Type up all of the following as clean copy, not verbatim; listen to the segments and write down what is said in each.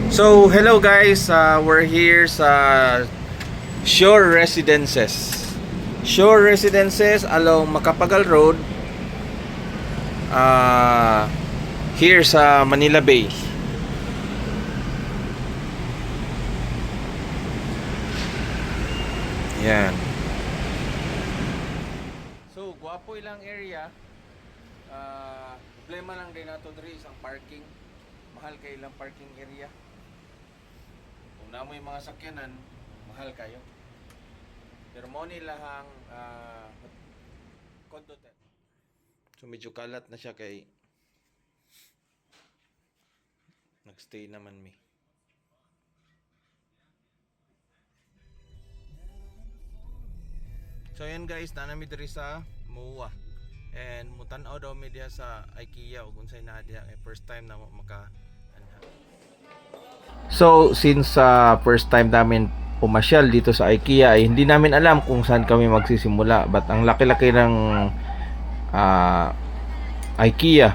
So, hello guys, we're here sa Shore Residences. Shore Residences along Macapagal Road, here sa Manila Bay. Yan. So, guwapo ilang area. Problema lang din nato diri isang parking. Mahal kay ilang parking area. Kung namoy mga sakyanan, mahal kayo. Pero mo nilahang kondo te. So medyo kalat na siya kay nagstay naman mi. So yan guys, nanami diri sa MOA. And mutan-aw daw mi diha sa IKEA ug unsay naa diha first time na mo maka anha. So since first time namin pumasyal dito sa IKEA ay hindi namin alam kung saan kami magsisimula, but ang laki-laki ng IKEA,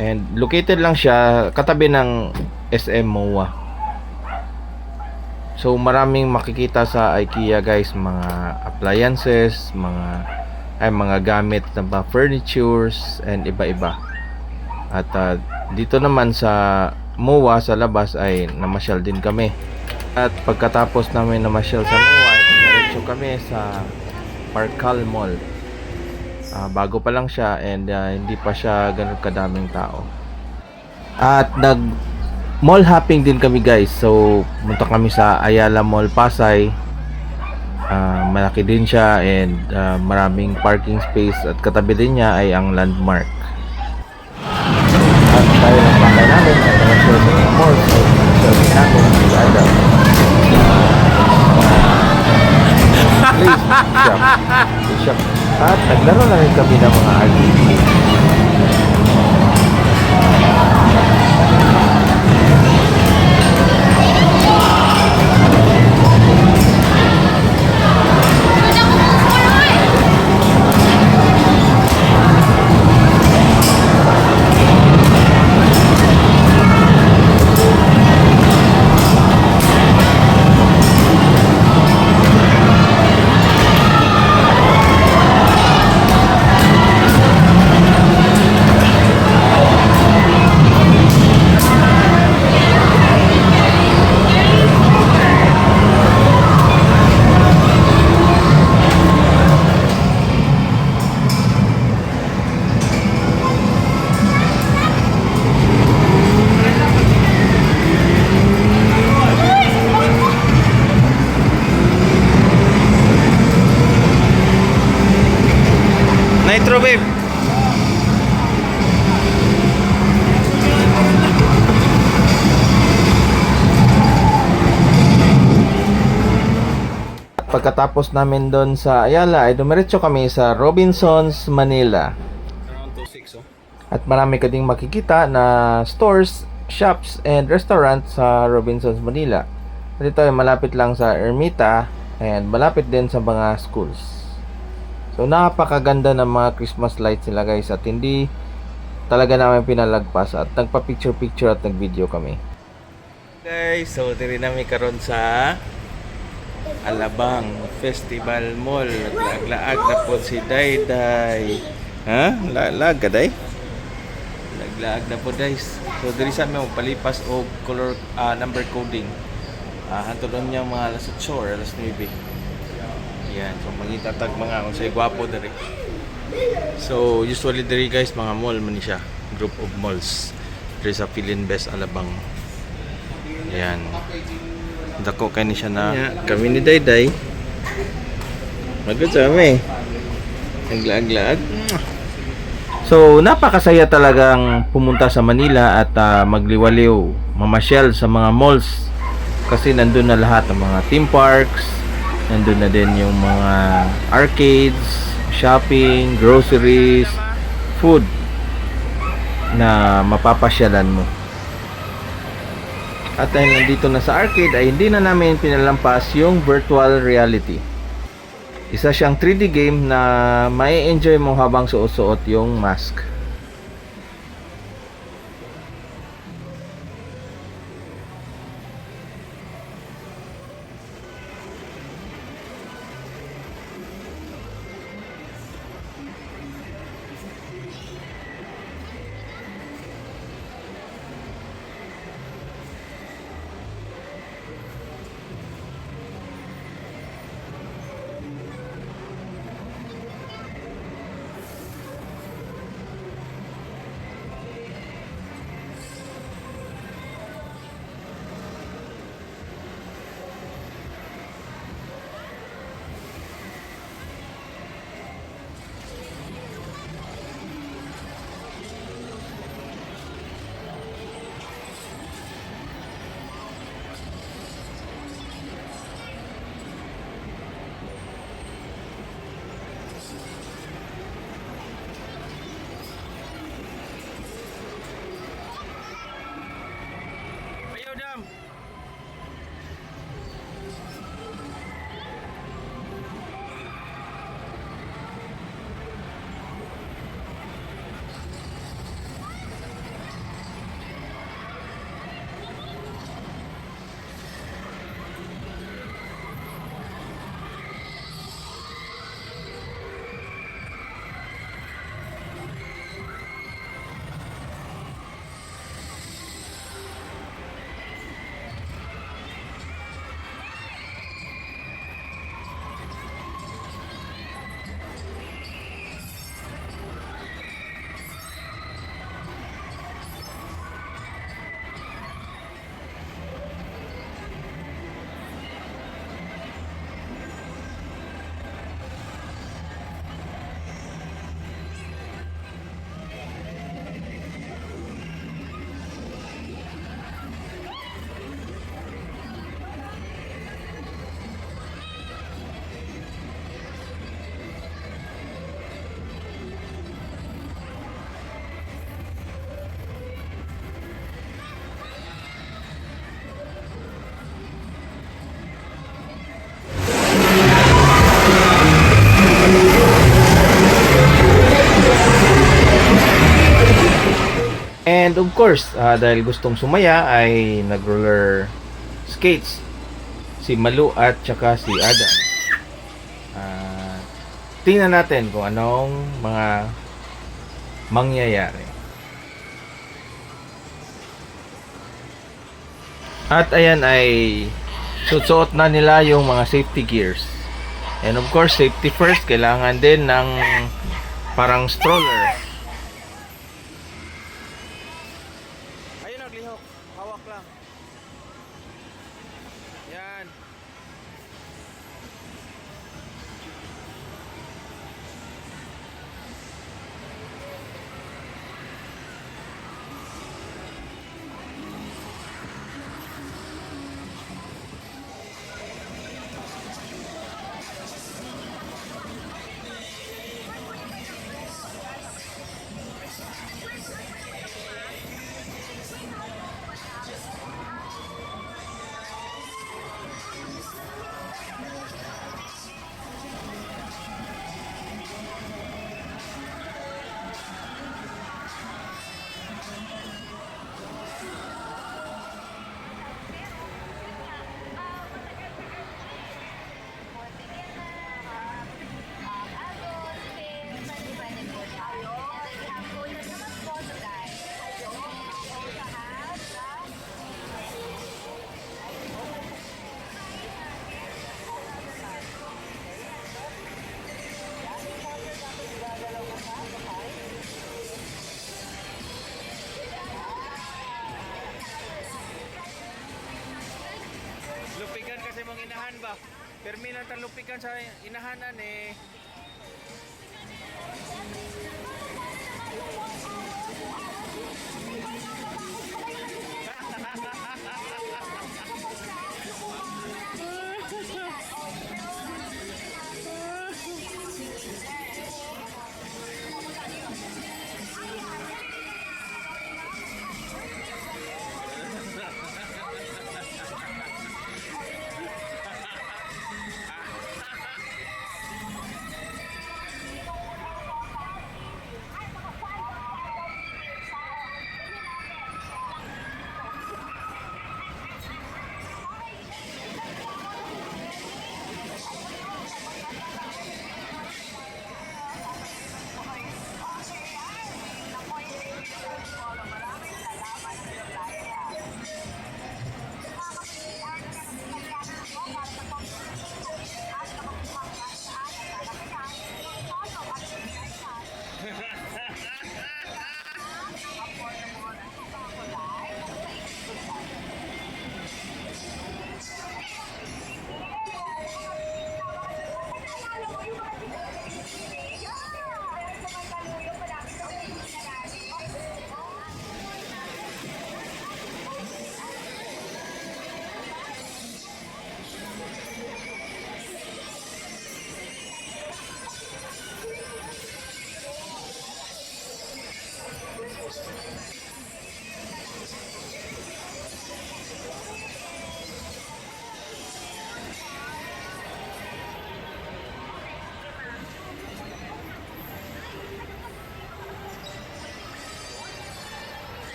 and located lang siya katabi ng SM MOA. So maraming makikita sa IKEA guys, mga appliances, mga gamit na furnitures and iba-iba. At dito naman sa MOA sa labas ay namasyal din kami. At pagkatapos namin namasyal sa MOA ay diretso kami sa Parkal Mall. Bago pa lang siya and hindi pa siya ganun kadaming tao. At nag mall hopping din kami guys. So punta kami sa Ayala Mall Pasay. Malaki din siya and maraming parking space, at katabi din niya ay ang Landmark. At tayo ng bakay namin at namasyal sa mga malls ay namasyal din namin sa Ayala shop. At naglaro na rin kami ng mga arcade. Nitro babe. Pagkatapos namin doon sa Ayala ay dumiretso kami sa Robinsons, Manila. Around 2:06 oh. At marami ka ding makikita na stores, shops and restaurant sa Robinsons, Manila. Dito ay malapit lang sa Ermita and malapit din sa mga schools. So napakaganda ng mga Christmas lights nila guys, at hindi talaga namin pinalagpas, at nagpa-picture at nag-video kami. Guys, so diri namin karon sa Alabang Festival Mall. Naglaag na po si Dayday. Ha? Lag ka day? Naglaag na po guys. So diri sa may palipas og color number coding. Hantodon niya mga alas 8 or alas 9. Yan, so mangitatag mga unsay gwapo diri. So usually diri guys mga mall man siya, group of malls diri sa Philinbest Alabang. Yan. Dako kay ni siya na kami ni Dayday. Magud sa mi. Naglaag-laag. So napakasaya talagang pumunta sa Manila at magliwaliw, mamasyal sa mga malls, kasi nandun na lahat ng mga theme parks. Nandun na din yung mga arcades, shopping, groceries, food na mapapasyalan mo. At dahil nandito na sa arcade ay hindi na namin pinalampas yung virtual reality. Isa siyang 3D game na mai-enjoy mo habang suot-suot yung mask. And of course, dahil gustong sumaya ay nag-roller skates si Malu at saka si Ada. Tingnan natin kung anong mga mangyayari. At ayan ay susuot na nila yung mga safety gears. And of course, safety first. Kailangan din ng parang stroller. Ayun, naglihok. Hawak lang. Yan. Lupikan kasi mong inahan ba? Perminan tan lupikan sa inahanan eh.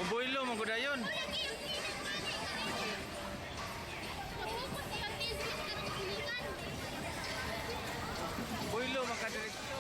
Builo mo dayon. Builo makadiretso.